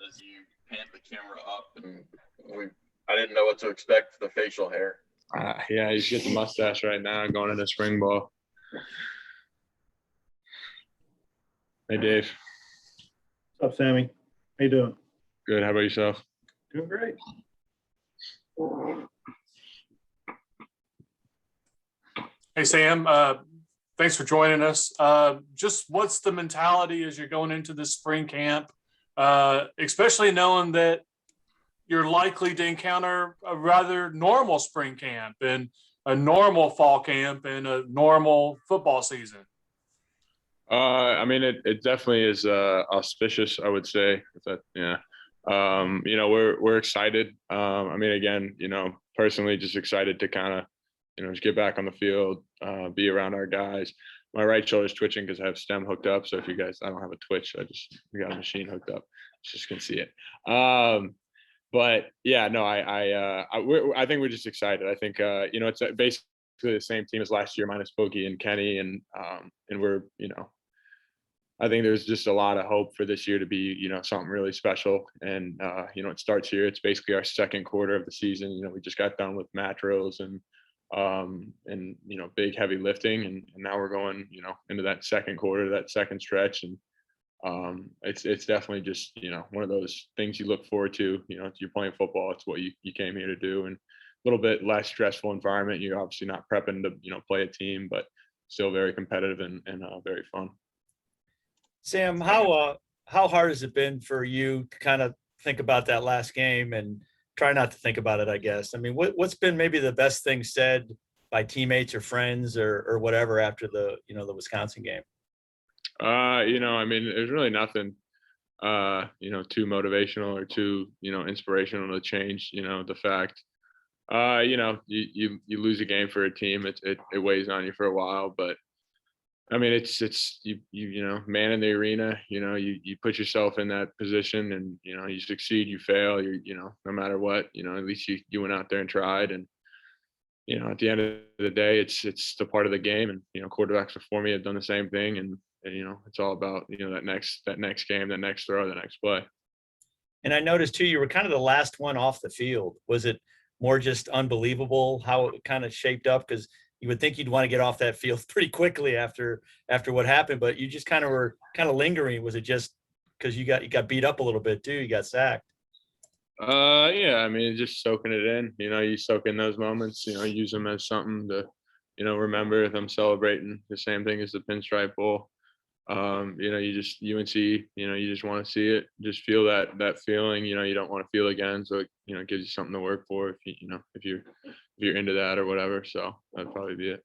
as you panned the camera up, and I didn't know what to expect for the facial hair. Yeah, he's getting the mustache right now, going into spring ball. Hey, Dave. What's up, Sammy? How you doing? Good. How about yourself? Doing great. Hey, Sam. Thanks for joining us. Just what's the mentality as you're going into this spring camp, especially knowing that you're likely to encounter a rather normal spring camp and a normal fall camp and a normal football season? I mean, it definitely is auspicious, I would say. Yeah. We're excited. I mean, again, personally, just excited to kind of, just get back on the field, be around our guys. My right shoulder's twitching because I have stem hooked up. So if you guys, I don't have a twitch. We got a machine hooked up. Just can see it. But yeah, no, I think we're just excited. I think it's basically the same team as last year minus Pokey and Kenny, and we're I think there's just a lot of hope for this year to be something really special. And it starts here. It's basically our second quarter of the season. We just got done with mat drills and big heavy lifting, and now we're going into that second quarter, that second stretch, and it's definitely just one of those things you look forward to. You're playing football, it's what you came here to do, and a little bit less stressful environment. You're obviously not prepping to play a team, but still very competitive and very fun. Sam, how hard has it been for you to kind of think about that last game and try not to think about it, I guess? I mean, what's been maybe the best thing said by teammates or friends or whatever after the Wisconsin game? I mean, there's really nothing, too motivational or too, inspirational to change, the fact, you lose a game for a team. It weighs on you for a while, but I mean, it's you man in the arena, you put yourself in that position, and, you succeed, you fail, no matter what, at least you went out there and tried. And, at the end of the day, it's the part of the game. And, quarterbacks before me have done the same thing. And it's all about, that next game, that next throw, the next play. And I noticed too, you were kind of the last one off the field. Was it more just unbelievable how it kind of shaped up? Because you would think you'd want to get off that field pretty quickly after what happened, but you just kind of were lingering. Was it just because you got beat up a little bit too? You got sacked. Yeah, I mean, just soaking it in. You soak in those moments. Use them as something to, remember. If I'm celebrating the same thing as the Pinstripe Bowl, you just UNC. You just want to see it, just feel that feeling. You don't want to feel again. So it gives you something to work for if you're into that or whatever. So that'd probably be it.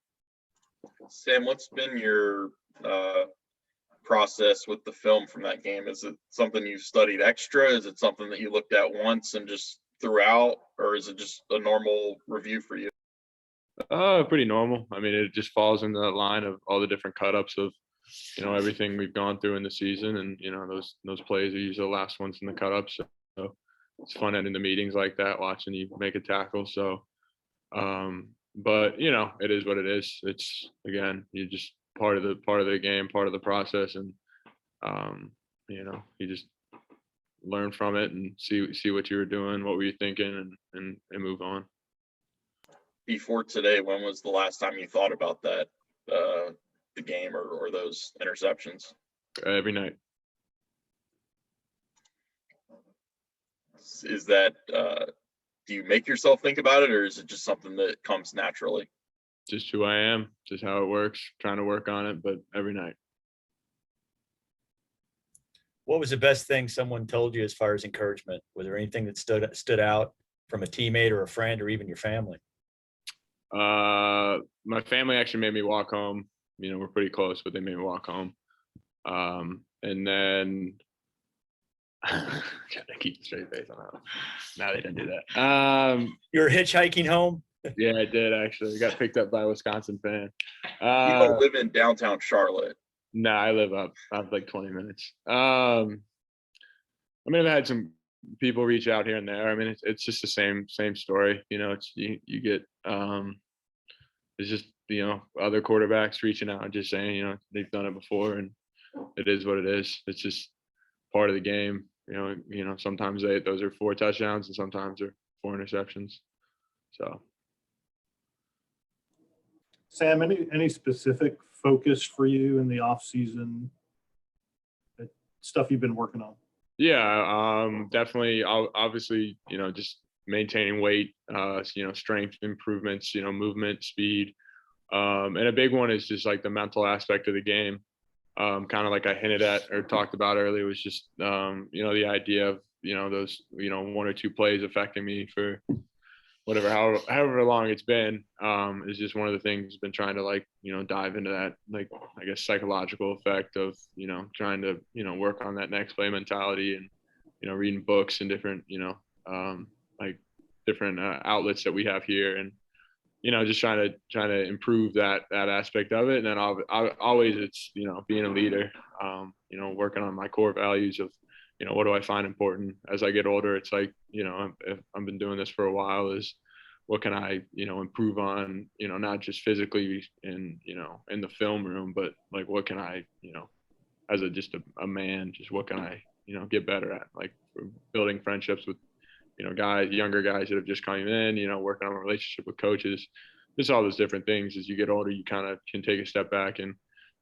Sam, what's been your process with the film from that game? Is it something you've studied extra? Is it something that you looked at once and just threw out, or is it just a normal review for you? Pretty normal. I mean, it just falls in the line of all the different cut-ups of everything we've gone through in the season, and those plays are usually the last ones in the cut-ups. So it's fun ending the meetings like that, watching you make a tackle. So but it is what it is. It's, again, you just part of the game, part of the process, and you just learn from it and see what you were doing, what were you thinking, and move on. Before today, when was the last time you thought about that, the game or those interceptions? Every night. Is that do you make yourself think about it, or is it just something that comes naturally? Just who I am, just how it works, trying to work on it, but every night. What was the best thing someone told you as far as encouragement? Was there anything that stood out from a teammate or a friend or even your family? My family actually made me walk home. We're pretty close, but they made me walk home. And then gotta keep a straight face on that one. No, they didn't do that. You were hitchhiking home? Yeah, I did actually. I got picked up by a Wisconsin fan. You don't live in downtown Charlotte? No, I live up like 20 minutes. I mean, I've had some people reach out here and there. I mean, it's just the same story. It's you get it's just other quarterbacks reaching out and just saying they've done it before, and it is what it is. It's just part of the game. Sometimes those are 4 touchdowns and sometimes they're 4 interceptions. So. Sam, any specific focus for you in the off season? Stuff you've been working on? Yeah, definitely. Obviously, just maintaining weight, strength improvements, movement, speed. And a big one is just like the mental aspect of the game. Kind of like I hinted at or talked about earlier was just, the idea of, those, 1 or 2 plays affecting me for whatever, however long it's been, is just one of the things I've been trying to dive into that, I guess, psychological effect of, trying to, work on that next play mentality and, reading books and different, different outlets that we have here. And, just trying to improve that aspect of it. And then always it's, being a leader, working on my core values of, what do I find important as I get older? It's like, if I've been doing this for a while, is what can I, improve on, not just physically in the film room, but like, what can I, as just a man, just what can I, get better at, like building friendships with, younger guys that have just come in, working on a relationship with coaches, just all those different things. As you get older, you kind of can take a step back, and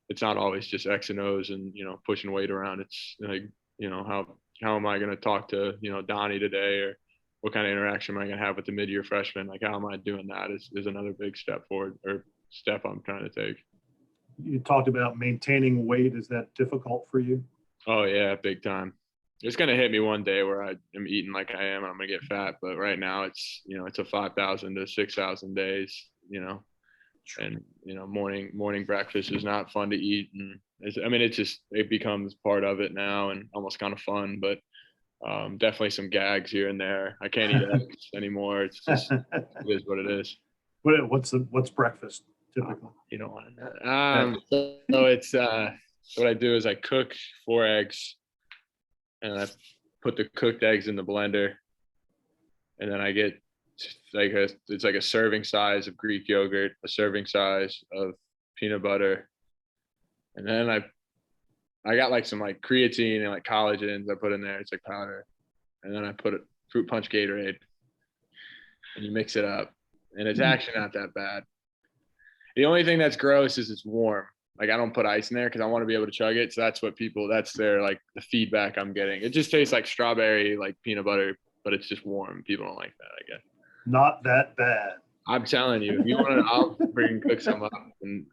it's not always just X and O's and, pushing weight around. It's like, how am I going to talk to, Donnie today, or what kind of interaction am I going to have with the mid-year freshman? Like, how am I doing that is another big step forward, or step I'm trying to take. You talked about maintaining weight. Is that difficult for you? Oh yeah, big time. It's going to hit me one day where I am eating like I am and I'm going to get fat. But right now it's, it's a 5,000 to 6,000 days, and, morning breakfast is not fun to eat. And it becomes part of it now and almost kind of fun, but definitely some gags here and there. I can't eat eggs anymore. It's just, it is what it is. What's breakfast typically? You don't want to know. So it's, what I do is I cook 4 eggs, and I put the cooked eggs in the blender, and then I get it's like a serving size of Greek yogurt, a serving size of peanut butter, and then I got like some like creatine and like collagens I put in there. It's like powder, and then I put a fruit punch Gatorade, and you mix it up, and it's actually not that bad. The only thing that's gross is it's warm. Like, I don't put ice in there because I want to be able to chug it. So that's their like the feedback I'm getting. It just tastes like strawberry, like peanut butter, but it's just warm. People don't like that, I guess. Not that bad. I'm telling you, if you want to, I'll cook some up, and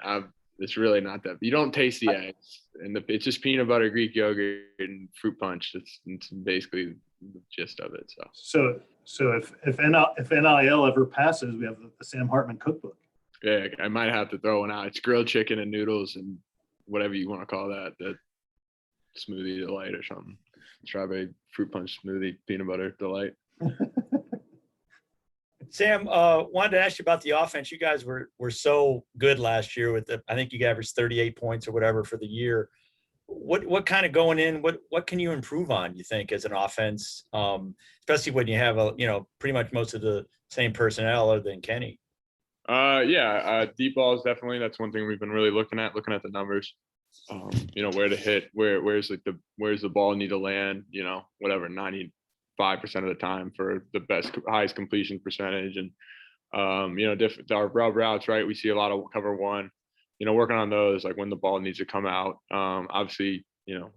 it's really not that. You don't taste the eggs, and it's just peanut butter, Greek yogurt, and fruit punch. It's basically the gist of it. So if NIL ever passes, we have the Sam Hartman cookbook. Yeah, I might have to throw one out. It's grilled chicken and noodles and whatever you want to call that smoothie delight or something. Strawberry fruit punch smoothie, peanut butter delight. Sam, wanted to ask you about the offense. You guys were so good last year with I think you averaged 38 points or whatever for the year. What kind of going in? What can you improve on, you think, as an offense, especially when you have pretty much most of the same personnel other than Kenny? Deep balls, definitely. That's one thing we've been really looking at the numbers. Where to hit, where's the ball need to land, whatever, 95% of the time for the highest completion percentage. And, our rub routes, right? We see a lot of cover one, working on those, like when the ball needs to come out. Obviously,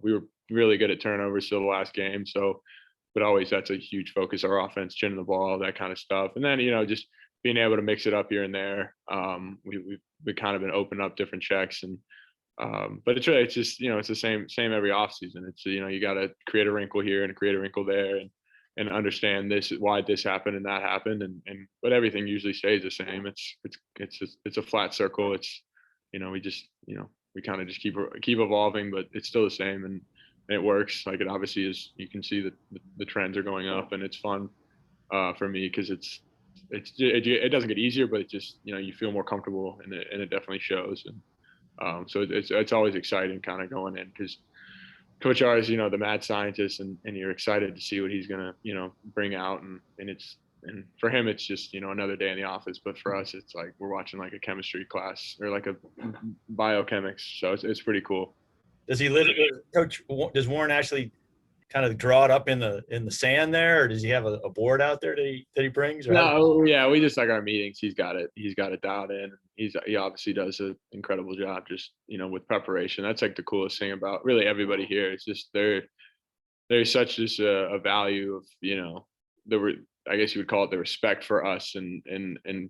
we were really good at turnovers till the last game. So, but always that's a huge focus, our offense, chinning the ball, that kind of stuff. And then, just being able to mix it up here and there. We've kind of been opening up different checks, and but it's just, it's the same every offseason. It's, you got to create a wrinkle here and create a wrinkle there, and understand why this happened and that happened, but everything usually stays the same. It's a flat circle. It's, we kind of just keep evolving, but it's still the same, and it works. Like, it obviously is. You can see that the trends are going up, and it's fun for me because it doesn't get easier, but it just, you feel more comfortable, and it definitely shows. And so it's always exciting kind of going in, because Coach R is, the mad scientist, and you're excited to see what he's going to, bring out. And for him, it's just, another day in the office. But for us, it's like we're watching like a chemistry class or like a biochemics. So it's pretty cool. Does Does Warren actually kind of draw it up in the sand there, or does he have a board out there that he brings? Or No, yeah, we just like our meetings. He's got it dialed in. He obviously does an incredible job just, with preparation. That's like the coolest thing about really everybody here. It's just there's such just a value of, I guess you would call it the respect for us and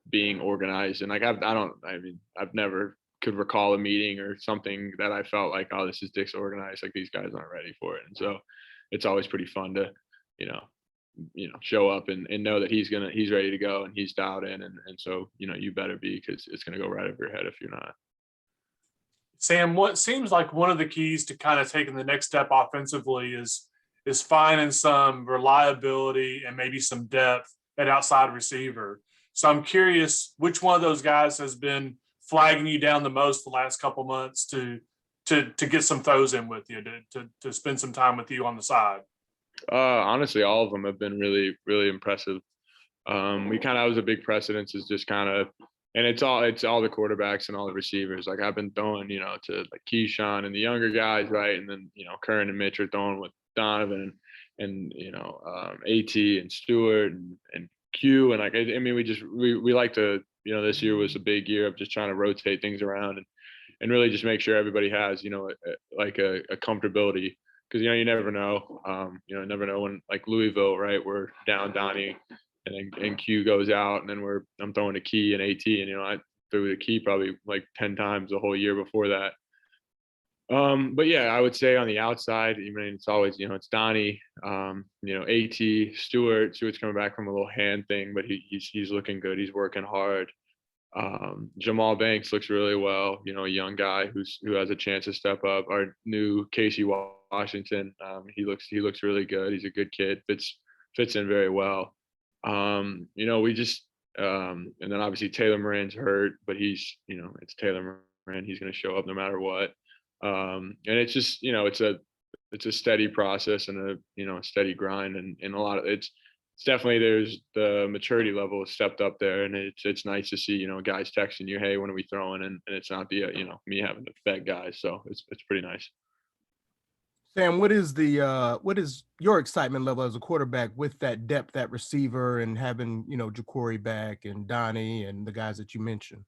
being organized. And like I've never could recall a meeting or something that I felt like, oh, this is disorganized, like these guys aren't ready for it. And so it's always pretty fun to, show up and know that he's ready to go and he's dialed in. And so, you better be, because it's going to go right over your head if you're not. Sam, what seems like one of the keys to kind of taking the next step offensively is finding some reliability and maybe some depth at outside receiver. So I'm curious, which one of those guys has been flagging you down the most the last couple months to get some throws in with you, to spend some time with you on the side? Honestly, all of them have been really, really impressive. We kind of was a big precedence is just kind of, and it's all the quarterbacks and all the receivers. Like I've been throwing, to like Keyshawn and the younger guys, right? And then, Curran and Mitch are throwing with Donovan and AT and Stewart and Q. And like, we like to, this year was a big year of just trying to rotate things around and really just make sure everybody has, a comfortability. Because, you never know, never know when, like Louisville, right, we're down Donnie and Q goes out, and then I'm throwing a Key and AT, and, I threw the Key probably like 10 times the whole year before that. But yeah, I would say on the outside, it's always, it's Donnie, AT, Stewart's coming back from a little hand thing, but he's looking good. He's working hard. Jamal Banks looks really well, a young guy who has a chance to step up. Our new Casey Washington, he looks really good. He's a good kid, fits in very well. We just and then obviously Taylor Moran's hurt, but he's, it's Taylor Moran. He's going to show up no matter what. And it's just, it's a steady process and a steady grind, and a lot of it's definitely, there's the maturity level has stepped up there, and it's nice to see, guys texting you, hey, when are we throwing? And it's not the, me having to beg guys. So it's pretty nice. Sam, what is your excitement level as a quarterback with that depth at receiver and having, Ja'Cory back and Donnie and the guys that you mentioned?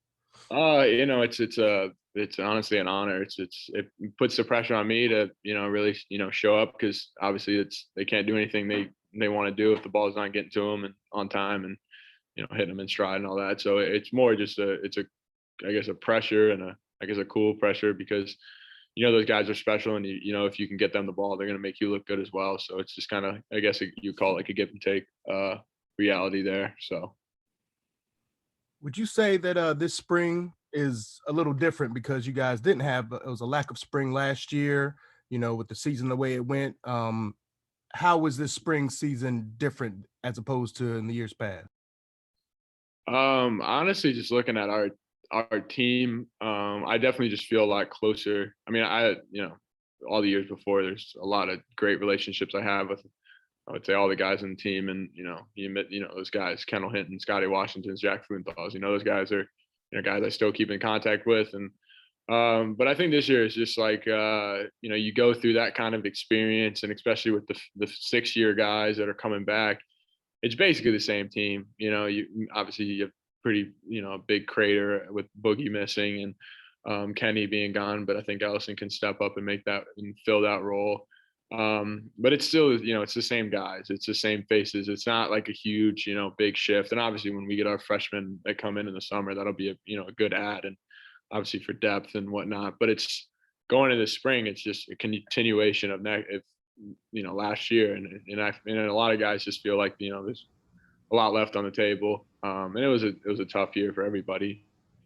It's honestly an honor. It puts the pressure on me to, really, show up, because obviously they can't do anything they want to do if the ball's not getting to them and on time and, hitting them in stride and all that. So it's more just a pressure and a cool pressure, because, those guys are special, and if you can get them the ball, they're going to make you look good as well. So it's just kind of, you call it like a give and take reality there. So. Would you say that this spring is a little different because you guys didn't have, it was a lack of spring last year, with the season the way it went? How was this spring season different as opposed to in the years past? Honestly, just looking at our team, I definitely just feel a lot closer. I mean, all the years before, there's a lot of great relationships I have with, I would say, all the guys on the team, and those guys, Kendall Hinton, Scotty Washington, Jack Funthals, those guys are guys I still keep in contact with. And but I think this year is just like you go through that kind of experience, and especially with the 6-year guys that are coming back, it's basically the same team. You obviously you have pretty big crater with Boogie missing and Kenny being gone, but I think Ellison can step up and make that and fill that role. But it's still, it's the same guys, it's the same faces. It's not like a huge, big shift. And obviously when we get our freshmen that come in the summer, that'll be a good add, and obviously for depth and whatnot. But it's going into the spring, it's just a continuation of last year. And a lot of guys just feel like, there's a lot left on the table. And it was a tough year for everybody.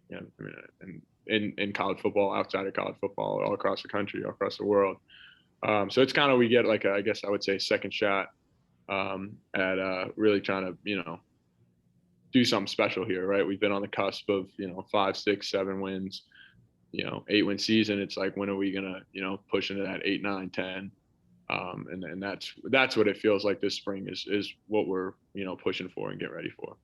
And in college football, outside of college football, all across the country, all across the world. So it's kind of, we get like I guess I would say second shot at really trying to, do something special here, right? We've been on the cusp of, 5, 6, 7 wins, 8-win season. It's like, when are we gonna, push into that 8, 9, 10? And that's what it feels like this spring is what we're, pushing for and get ready for.